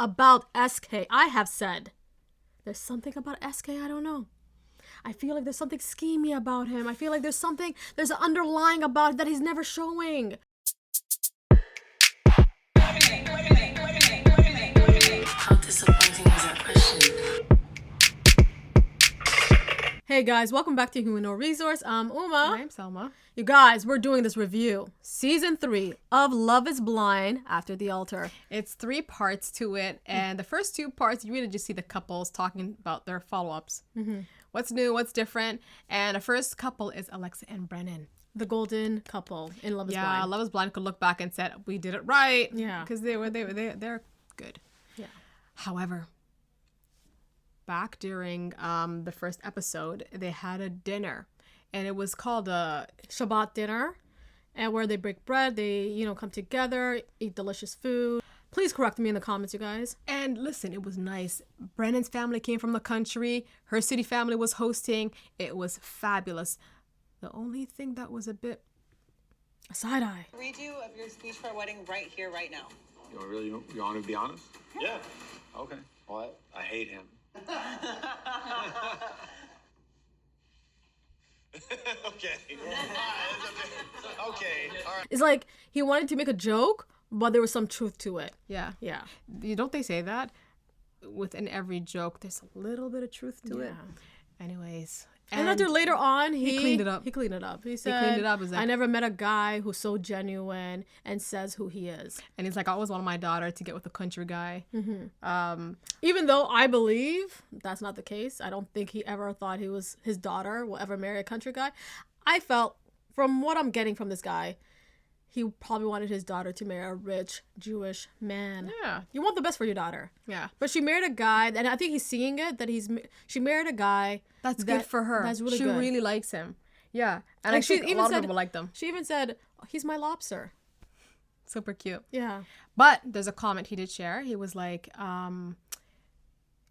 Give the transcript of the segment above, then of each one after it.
about SK. I have said there's something about SK I don't know. I feel like there's something schemy about him. I feel like there's an underlying about it that he's never showing. How disappointing is that question? Hey guys, welcome back to Human No Resource. I'm Uma. I'm Selma. You guys, we're doing this review. Season 3 of Love is Blind After the Altar. It's 3 parts to it, and the first 2 parts, you really just see the couples talking about their follow-ups. Mm-hmm. What's new, what's different, and the first couple is Alexa and Brennan. The golden couple in Love is Blind. Yeah, Love is Blind could look back and said, we did it right. Yeah. Because they're good. Yeah. However, back during the first episode, they had a dinner, and it was called a Shabbat dinner, and where they break bread, they, come together, eat delicious food. Please correct me in the comments, you guys. And listen, it was nice. Brennan's family came from the country. Her city family was hosting. It was fabulous. The only thing that was a bit side-eye. Redo of your speech for our wedding right here, right now. You want to be honest? Yeah. Okay. What? I hate him. Okay. Okay. All right. It's like he wanted to make a joke, but there was some truth to it. Yeah. Yeah. Don't they say that? Within every joke, there's a little bit of truth to it. Anyways. And after later on, he cleaned it up. He cleaned it up. He said, cleaned it up. Like, I never met a guy who's so genuine and says who he is. And he's like, I always wanted my daughter to get with a country guy. Mm-hmm. Even though I believe that's not the case. I don't think he ever thought his daughter will ever marry a country guy. I felt, from what I'm getting from this guy, he probably wanted his daughter to marry a rich Jewish man. Yeah. You want the best for your daughter. Yeah. But she married a guy, and I think he's seeing it, that she married a guy. That's good for her. That's really good. She really likes him. Yeah. And I think a lot of people like them. She even said, he's my lobster. Super cute. Yeah. But there's a comment he did share. He was like,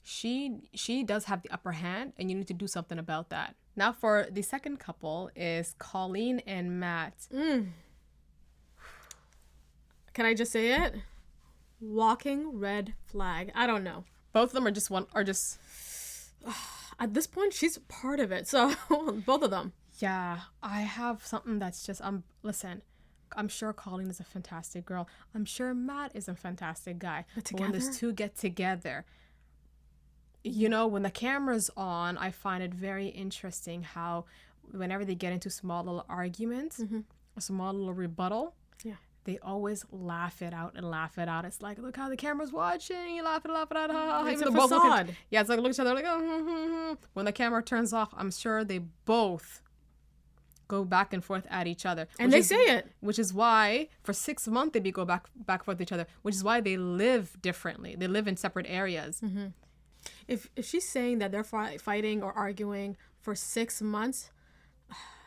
she does have the upper hand, and you need to do something about that. Now for the second couple is Colleen and Matt. Can I just say it? Walking red flag. I don't know. Both of them are just At this point, she's part of it. So both of them. Yeah, I have something that's just listen. I'm sure Colleen is a fantastic girl. I'm sure Matt is a fantastic guy. But when those two get together, when the camera's on, I find it very interesting how whenever they get into small little arguments, a small little rebuttal, they always laugh it out. It's like, look how the camera's watching. You laugh it out. It's a facade. It's like, look at each other like, When the camera turns off, I'm sure they both go back and forth at each other. And they say it. Which is why, for 6 months, they go back and forth with each other. Which is why they live differently. They live in separate areas. Mm-hmm. If she's saying that they're fighting or arguing for 6 months,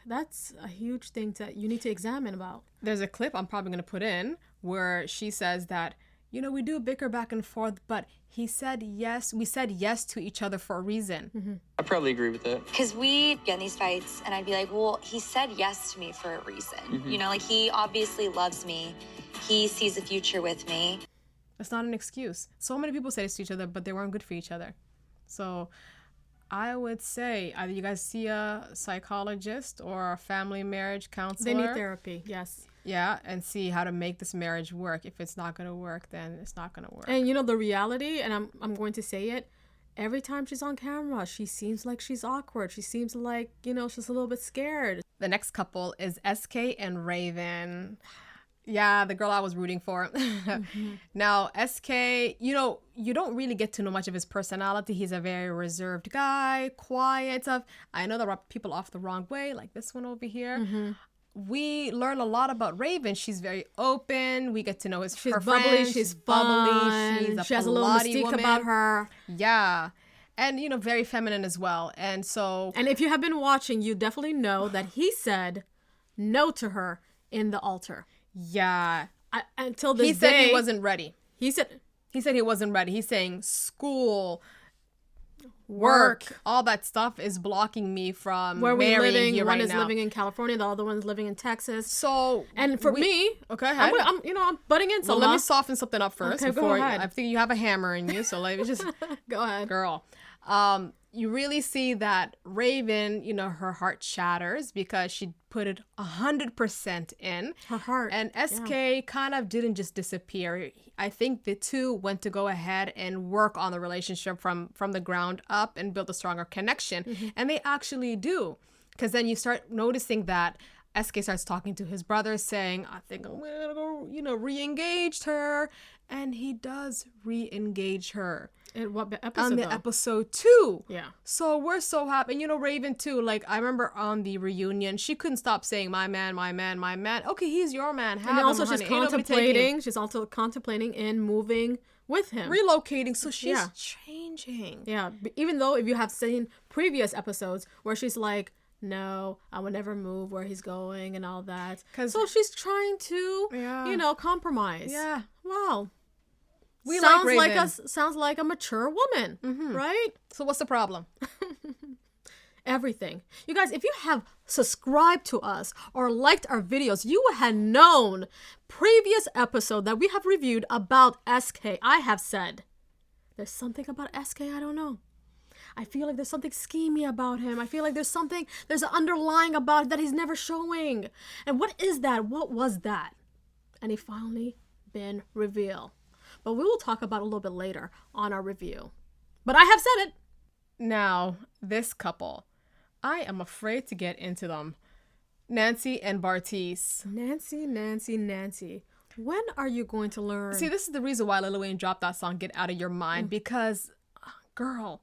that's a huge thing that you need to examine about. There's a clip I'm probably going to put in where she says that, we do bicker back and forth, but we said yes to each other for a reason. Mm-hmm. I probably agree with that. Because we'd get in these fights and I'd be like, well, he said yes to me for a reason. Mm-hmm. He obviously loves me. He sees a future with me. It's not an excuse. So many people say this to each other, but they weren't good for each other. So I would say either you guys see a psychologist or a family marriage counselor. They need therapy, yes. Yeah, and see how to make this marriage work. If it's not going to work, then it's not going to work. And the reality, and I'm going to say it, every time she's on camera, she seems like she's awkward. She seems like, she's a little bit scared. The next couple is SK and Raven. Yeah, the girl I was rooting for. Now, SK, you don't really get to know much of his personality. He's a very reserved guy, quiet stuff. I know there are people off the wrong way, like this one over here. We learn a lot about Raven. She's very open. We get to know her bubbly, friends. she's bubbly. She has a little mystique about her. Yeah. And, very feminine as well. And if you have been watching, you definitely know that he said no to her in the altar. Yeah. Until this day. He said he wasn't ready. He said he wasn't ready. He's saying school. work. All that stuff is blocking me from Where we're marrying living. you One right is now. living in California, the other one's living in Texas. So, And for me, okay, ahead. I'm butting in. So let me soften something up first. Okay, go before ahead. I think you have a hammer in you, so let me just Go ahead. girl. You really see that Raven, her heart shatters because she put it 100% in. Her heart. And SK kind of didn't just disappear. I think the two went to go ahead and work on the relationship from the ground up and build a stronger connection. And they actually do. Because then you start noticing that SK starts talking to his brother saying, I think I'm going to go, re-engage her. And he does re-engage her. In what episode? On the though? episode 2. Yeah. So we're so happy. And Raven too, like I remember on the reunion, she couldn't stop saying, my man, my man, my man. Okay, he's your man. Have And him, also, honey. she's Ain't nobody taking him. contemplating in moving with him. Relocating. So she's Yeah. changing. Yeah, even though if you have seen previous episodes where she's like, no, I would never move where he's going and all that. 'Cause- So she's trying to, Yeah. compromise. Yeah. Wow. We sounds like like Raven. sounds like a mature woman, right? So what's the problem? Everything. You guys, if you have subscribed to us or liked our videos, you would have known previous episode that we have reviewed about SK. I have said there's something about SK I don't know. I feel like there's something schemy about him. I feel like there's an underlying about it that he's never showing. And what is that? What was that? And he finally been revealed. But we will talk about it a little bit later on our review. But I have said it. Now, this couple, I am afraid to get into them. Nancy and Bartis. Nancy. When are you going to learn? See, this is the reason why Lil Wayne dropped that song, Get Out of Your Mind, because, girl,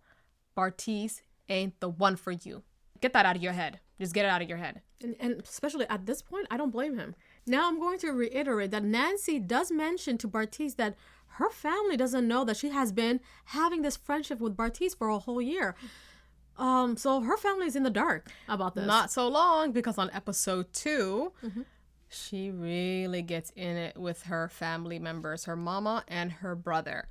Bartis ain't the one for you. Get that out of your head. Just get it out of your head. And especially at this point, I don't blame him. Now I'm going to reiterate that Nancy does mention to Bartis that her family doesn't know that she has been having this friendship with Bartis for a whole year. So her family's in the dark about this. Not so long, because on episode 2, she really gets in it with her family members, her mama and her brother.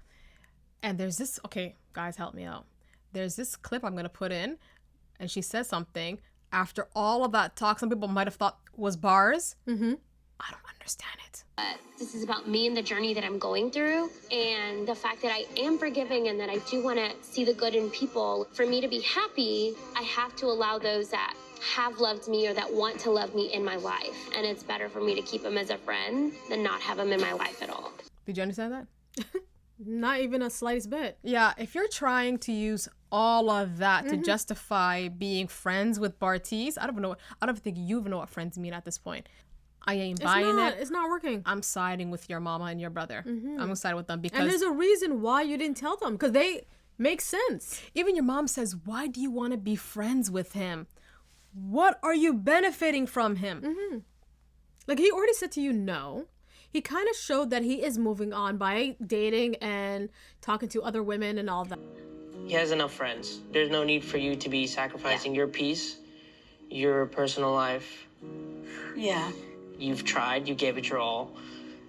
And there's this, okay, guys, help me out. There's this clip I'm going to put in, and she says something. After all of that talk, some people might have thought was bars. I don't understand it. This is about me and the journey that I'm going through, and the fact that I am forgiving and that I do want to see the good in people. For me to be happy, I have to allow those that have loved me or that want to love me in my life. And it's better for me to keep them as a friend than not have them in my life at all. Did you understand that? Not even a slightest bit. Yeah, if you're trying to use all of that to justify being friends with Bartis, I don't think you even know what friends mean at this point. I ain't buying it. It's not working. I'm siding with your mama and your brother. I'm siding with them because And there's a reason why you didn't tell them, because they make sense. even your mom says, why do you want to be friends with him? What are you benefiting from him? Like, he already said to you no. He kind of showed that he is moving on by dating and talking to other women and all that. He has enough friends. There's no need for you to be sacrificing your peace, your personal life. Yeah. You've tried, you gave it your all.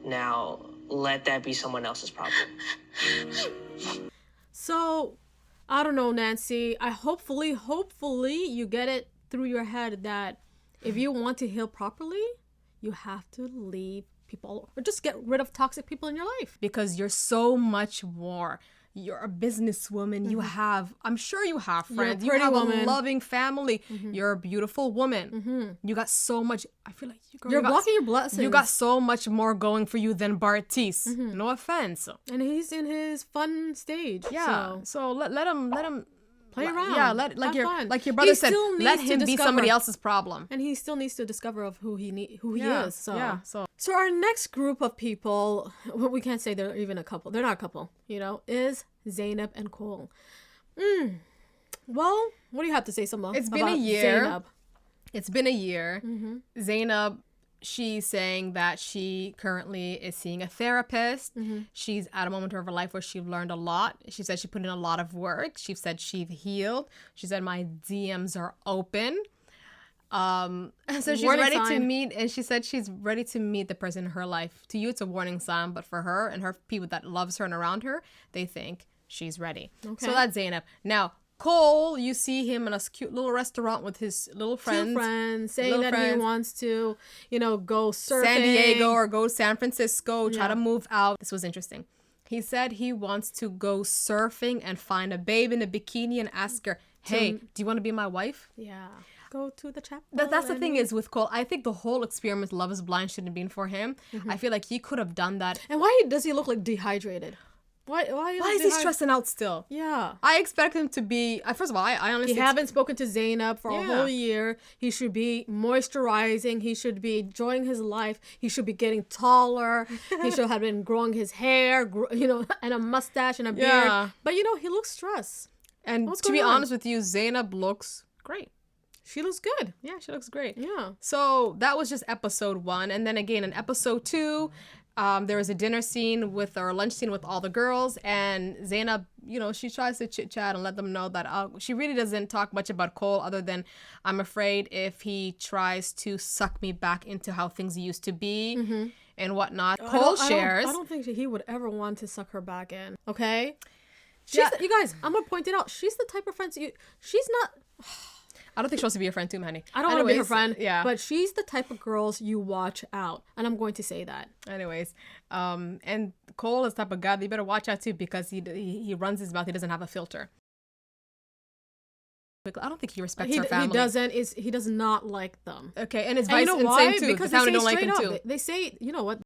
Now, let that be someone else's problem. So, I don't know, Nancy. Hopefully you get it through your head that if you want to heal properly, you have to leave people or just get rid of toxic people in your life. Because you're so much more. You're a businesswoman. You have, I'm sure you have friends. You pretty have woman. a loving family. You're a beautiful woman. You got so much. I feel like You're blocking your blessings. You got so much more going for you than Bartis. No offense. And he's in his fun stage. Yeah. So let him Play around. Yeah. Have fun. Like your brother He said. still Let needs to him be discover- somebody else's problem. And he still needs to discover of who he is. So. Yeah. So our next group of people, well, we can't say they're even a couple. They're not a couple, is Zayna and Cole. Well, what do you have to say, Summa? It's been a about year. Zaynab? It's been a year. Zaynab, she's saying that she currently is seeing a therapist. She's at a moment of her life where she learned a lot. She said she put in a lot of work. She said she's healed. She said my DMs are open. So she's Warning ready to sign. meet, and she said she's ready to meet the person in her life. To you, it's a warning sign, but for her and her people that loves her and around her, they think she's ready. Okay. So that's Zaynab. Now, Cole, you see him in a cute little restaurant with his little friends. Two friends saying Little that he friends. wants to, go surfing. San Diego or go to San Francisco, try to move out. This was interesting. He said he wants to go surfing and find a babe in a bikini and ask her, hey, do you want to be my wife? Yeah. Go to the chapel. That's the thing is with Cole, I think the whole experiment Love is Blind shouldn't have been for him. I feel like he could have done that. And why does he look like dehydrated? Why is he stressing out still? Yeah. I expect him to be, first of all, I honestly... He haven't spoken to Zaynab for a whole year. He should be moisturizing. He should be enjoying his life. He should be getting taller. He should have been growing his hair, and a mustache and a beard. Yeah. But, he looks stressed. And What's to be going on? honest with you, Zaynab looks great. She looks good. Yeah, she looks great. Yeah. So that was just episode 1. And then again, in episode 2... there was a dinner scene or a lunch scene with all the girls, and Zaynab, she tries to chit chat and let them know that she really doesn't talk much about Cole other than, I'm afraid if he tries to suck me back into how things used to be and whatnot. Cole shares. I don't think he would ever want to suck her back in. Okay. You guys, I'm gonna point it out. She's the type of friend she's not. I don't think she wants to be your friend too, Manny. I don't want to be her friend. Yeah. But she's the type of girls you watch out. And I'm going to say that. Anyways, and Cole is the type of guy that you better watch out too because he runs his mouth. He doesn't have a filter. I don't think he respects her family. He does not like them. Okay, and it's And vice you know and why? same too. Because the family they don't say like straight him up. too. They say, you know what?